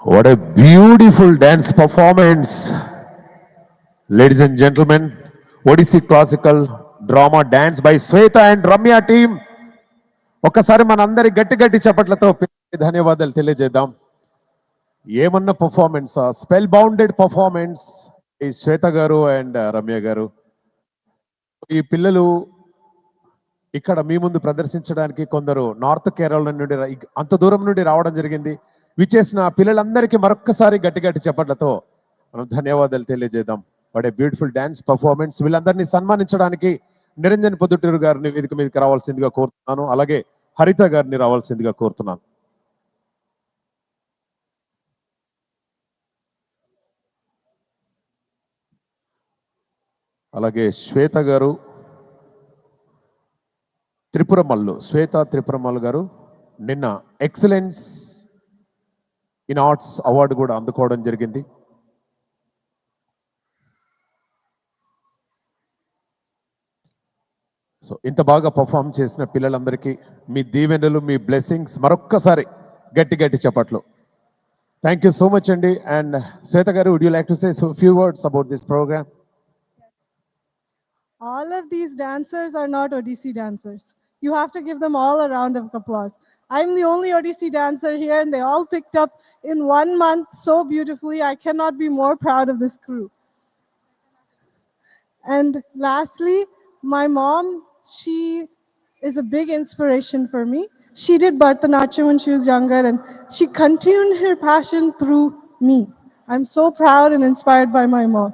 What a beautiful dance performance, ladies and gentlemen. Odissi classical drama dance by Sweta and Ramya team. ఒక్కసారి మనందరి గట్టి గట్టి చప్పట్లతో ధన్యవాదాలు తెలియజేద్దాం. ఏమన్న పర్ఫార్మెన్స్, స్పెల్ బౌండెడ్ పర్ఫార్మెన్స్ ఈ శ్వేత గారు అండ్ రమ్య గారు. ఈ పిల్లలు ఇక్కడ మీ ముందు ప్రదర్శించడానికి కొందరు నార్త్ కేరళ నుండి అంత దూరం నుండి రావడం జరిగింది. విచేసిన పిల్లలందరికీ మరొక్కసారి గట్టి గట్టి చప్పట్లతో మనం ధన్యవాదాలు తెలియజేద్దాం. What a beautiful dance performance. వీళ్ళందరినీ సన్మానించడానికి నిరంజన్ పొద్దుటూరు గారిని వేదిక మీదకి రావాల్సిందిగా కోరుతున్నాను. అలాగే హరిత గారిని రావాల్సిందిగా కోరుతున్నాను. అలాగే శ్వేత గారు, త్రిపురమల్లు, శ్వేత త్రిపురమల్లు గారు నిన్న ఎక్సలెన్స్ ఇన్ ఆర్ట్స్ అవార్డు కూడా అందుకోవడం జరిగింది. సో ఇంత బాగా పర్ఫామ్ చేసిన పిల్లలందరికీ మీ దీవెనలు, మీ బ్లెస్సింగ్స్ మరొక్కసారి గట్టి గట్టి చప్పట్లు. థ్యాంక్ యూ సో మచ్ అండి. అండ్ శ్వేత గారు, would you like to say few words about this program? All of these dancers are not Odissi dancers. You have to give them all a round of applause. I'm the only Odissi dancer here, and they all picked up in 1 month so beautifully. I cannot be more proud of this crew. And lastly, my mom, she is a big inspiration for me. She did Bharatanatyam when she was younger, and she continued her passion through me. I'm so proud and inspired by my mom.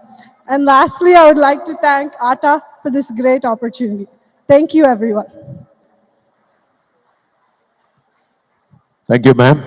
And lastly, I would like to thank Atta for this great opportunity. Thank you, everyone. Thank you, ma'am.